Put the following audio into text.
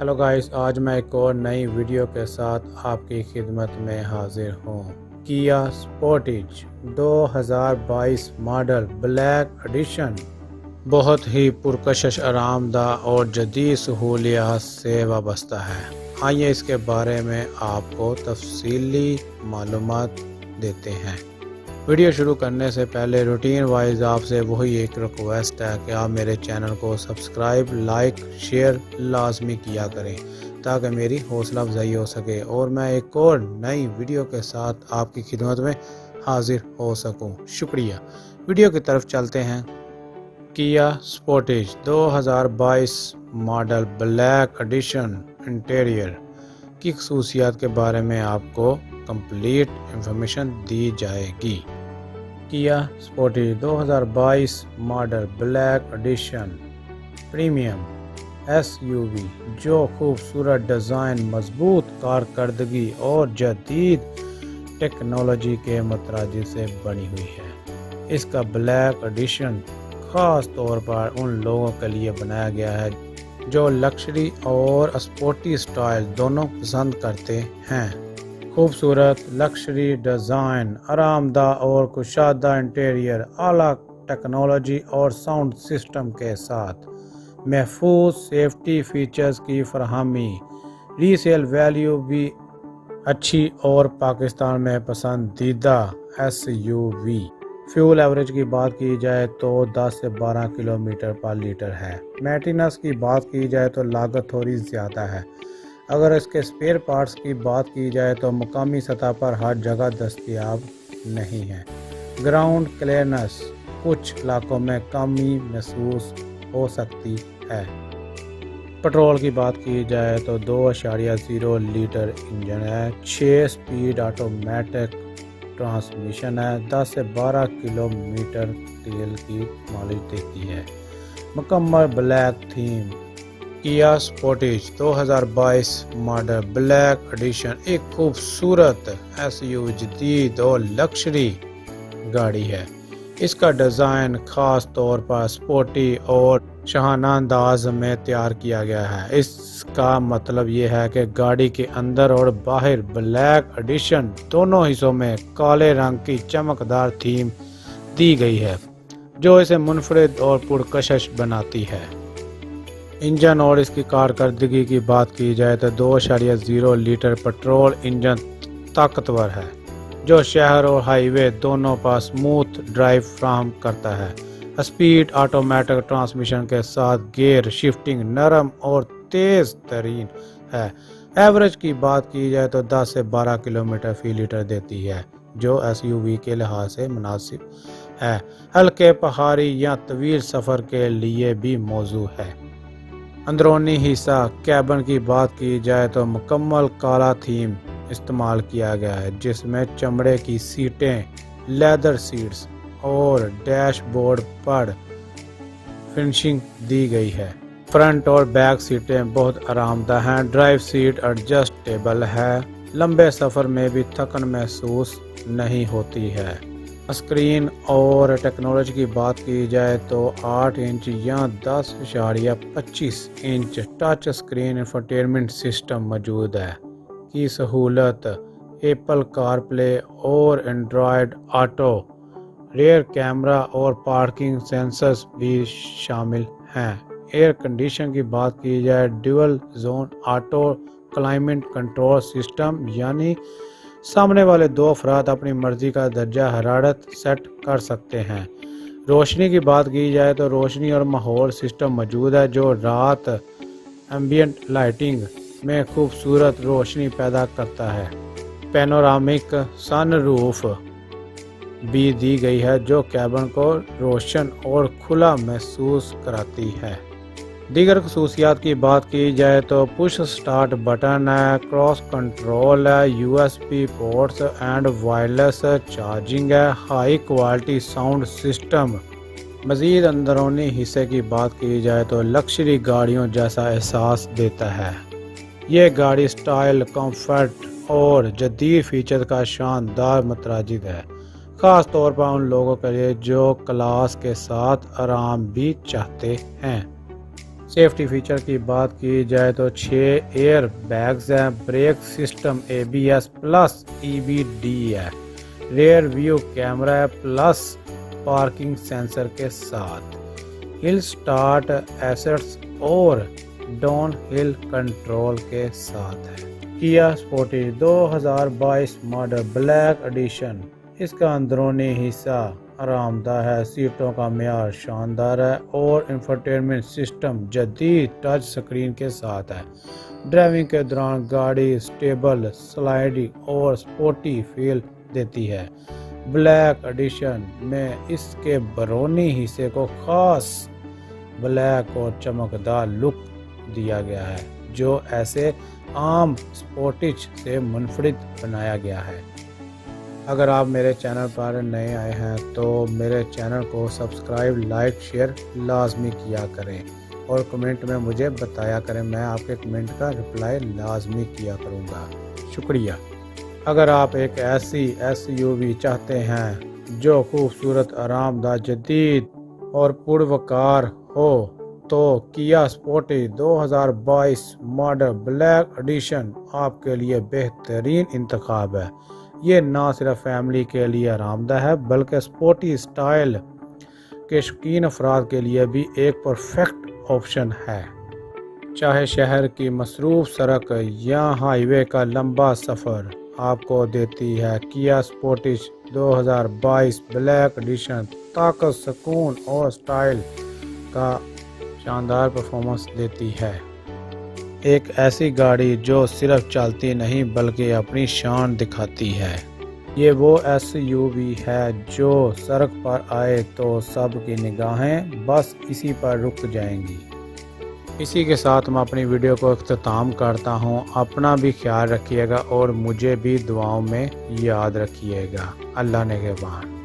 Hello guys, आज मैं एक और नई वीडियो के साथ आपकी खिदमत में हाजिर हूँ। किया स्पोर्टेज 2022 मॉडल ब्लैक एडिशन बहुत ही पुरकशिश, आरामदाह और जदीद सहूलियात से वाबस्ता है। आइए इसके बारे में आपको तफसीली मालूमात देते हैं। वीडियो शुरू करने से पहले रूटीन वाइज आपसे वही एक रिक्वेस्ट है कि आप मेरे चैनल को सब्सक्राइब, लाइक, शेयर लाजमी किया करें ताकि मेरी हौसला अफजाई हो सके और मैं एक और नई वीडियो के साथ आपकी खिदमत में हाजिर हो सकूं। शुक्रिया। वीडियो की तरफ चलते हैं। किया Sportage 2022 model black edition interior की खसूसियात के बारे में आपको कंप्लीट इंफॉर्मेशन दी जाएगी। किया Sportage 2022 model black edition premium SUV जो खूबसूरत डिज़ाइन, मजबूत कारकर्दगी और जदीद टेक्नोलॉजी के मतराजी से बनी हुई है। इसका ब्लैक एडिशन ख़ास तौर पर उन लोगों के लिए बनाया गया है जो लग्जरी और स्पोर्टी स्टाइल दोनों पसंद करते हैं। खूबसूरत लग्जरी डिज़ाइन, आरामदाह और कुशादा इंटीरियर, आला टेक्नोलॉजी और साउंड सिस्टम के साथ महफूज सेफ्टी फीचर्स की फरहमी, रीसेल वैल्यू भी अच्छी और पाकिस्तान में पसंदीदा एसयूवी। फ्यूल एवरेज की बात की जाए तो 10 से 12 किलोमीटर पर लीटर है। मेंटेनेंस की बात की जाए तो लागत थोड़ी ज़्यादा है। अगर इसके स्पेयर पार्ट्स की बात की जाए तो मुकामी सतह पर हर जगह दस्तयाब नहीं है। ग्राउंड क्लियरेंस कुछ इलाकों में कमी महसूस हो सकती है। पेट्रोल की बात की जाए तो 2.0 लीटर इंजन है, 6 स्पीड ऑटोमेटिक ट्रांसमिशन है, 10 से 12 किलोमीटर तेल की माइलेज देती है। मुकम्मल ब्लैक थीम किया स्पोर्टेज 2022 मॉडल ब्लैक एडिशन एक खूबसूरत एसयूवी, जदीद और लग्जरी गाड़ी है। इसका डिज़ाइन ख़ास तौर पर स्पोर्टी और शाहाना अंदाज में तैयार किया गया है। इसका मतलब यह है कि गाड़ी के अंदर और बाहर ब्लैक एडिशन दोनों हिस्सों में काले रंग की चमकदार थीम दी गई है जो इसे मुनफरिद और पुरकशिश बनाती है। इंजन और इसकी कारकर्दगी की बात की जाए तो 2.0 लीटर पेट्रोल इंजन ताकतवर है जो शहर और हाईवे दोनों पर स्मूथ ड्राइव फराहम करता है। स्पीड ऑटोमेटिक ट्रांसमिशन के साथ गियर शिफ्टिंग नरम और तेज तरीन है। एवरेज की बात की जाए तो 10 से 12 किलोमीटर फी लीटर देती है जो एसयूवी के लिहाज से मुनासिब है। हल्के पहाड़ी या तवील सफ़र के लिए भी मौजू है। अंदरूनी हिस्सा कैबिन की बात की जाए तो मुकम्मल काला थीम इस्तेमाल किया गया है जिसमें चमड़े की सीटें, लेदर सीट्स और डैशबोर्ड पर फिनिशिंग दी गई है। फ्रंट और बैक सीटें बहुत आरामदाह हैं। ड्राइव सीट एडजस्टेबल है। लंबे सफ़र में भी थकन महसूस नहीं होती है। स्क्रीन और टेक्नोलॉजी की बात की जाए तो 8 इंच या 10.25 inch touch screen infotainment system मौजूद है की सहूलत, एप्पल कारप्ले और एंड्रॉयड ऑटो, रेयर कैमरा और पार्किंग सेंसर्स भी शामिल हैं। एयर कंडीशन की बात की जाए dual zone auto climate control system, यानी सामने वाले दो अफराद अपनी मर्जी का दर्जा हरारत सेट कर सकते हैं। रोशनी की बात की जाए तो रोशनी और माहौल सिस्टम मौजूद है जो रात एम्बियंट लाइटिंग में खूबसूरत रोशनी पैदा करता है। पैनोरामिक सनरूफ भी दी गई है जो कैबिन को रोशन और खुला महसूस कराती है। दीगर खसूसियात की बात की जाए तो पुश स्टार्ट बटन है, क्रॉस कंट्रोल है, USB ports and wireless charging है, हाई क्वालिटी साउंड सिस्टम। मज़ीद अंदरूनी हिस्से की बात की जाए तो लग्जरी गाड़ियों जैसा एहसास देता है। ये गाड़ी स्टाइल, कंफर्ट और जदीद फीचर का शानदार मतराजिद है, ख़ास तौर पर उन लोगों के लिए जो क्लास के साथ आराम भी चाहते हैं। सेफ्टी फीचर की बात की जाए तो 6 एयर बैग्स हैं, brake system ABS plus EBD है, रेयर व्यू कैमरा है प्लस पार्किंग सेंसर के साथ, हिल स्टार्ट एसेट्स और डाउन हिल कंट्रोल के साथ है। किया स्पोर्टेज 2022 मॉडल ब्लैक एडिशन। इसका अंदरूनी हिस्सा आरामदायक है, सीटों का मेयार शानदार है और इंफोटेनमेंट सिस्टम जदीद टच स्क्रीन के साथ है। ड्राइविंग के दौरान गाड़ी स्टेबल, स्लाइडिंग और स्पोर्टी फील देती है। ब्लैक एडिशन में इसके बैरूनी हिस्से को खास ब्लैक और चमकदार लुक दिया गया है, जो ऐसे आम स्पोर्टेज से मुनफरिद बनाया गया है। अगर आप मेरे चैनल पर नए आए हैं तो मेरे चैनल को सब्सक्राइब, लाइक, शेयर लाजमी किया करें और कमेंट में मुझे बताया करें, मैं आपके कमेंट का रिप्लाई लाजमी किया करूँगा। शुक्रिया। अगर आप एक ऐसी SUV चाहते हैं जो खूबसूरत, आरामदायक, जदीद और पुरवकार हो तो किया स्पोर्टेज 2022 मॉडल ब्लैक एडिशन आपके लिए बेहतरीन इंतखाब है। ये ना सिर्फ फैमिली के लिए आरामदायक है बल्कि स्पोर्टी स्टाइल के शौकीन अफराद के लिए भी एक परफेक्ट ऑप्शन है। चाहे शहर की मसरूफ सड़क या हाईवे का लंबा सफ़र आपको देती है, किया स्पोर्टेज 2022 ब्लैक एडिशन ताकत, सुकून और स्टाइल का शानदार परफॉर्मेंस देती है। एक ऐसी गाड़ी जो सिर्फ चलती नहीं बल्कि अपनी शान दिखाती है। ये वो SUV है जो सड़क पर आए तो सबकी निगाहें बस इसी पर रुक जाएंगी। इसी के साथ मैं अपनी वीडियो को इख्तिताम करता हूँ। अपना भी ख्याल रखिएगा और मुझे भी दुआओं में याद रखिएगा। अल्लाह ने के बाद।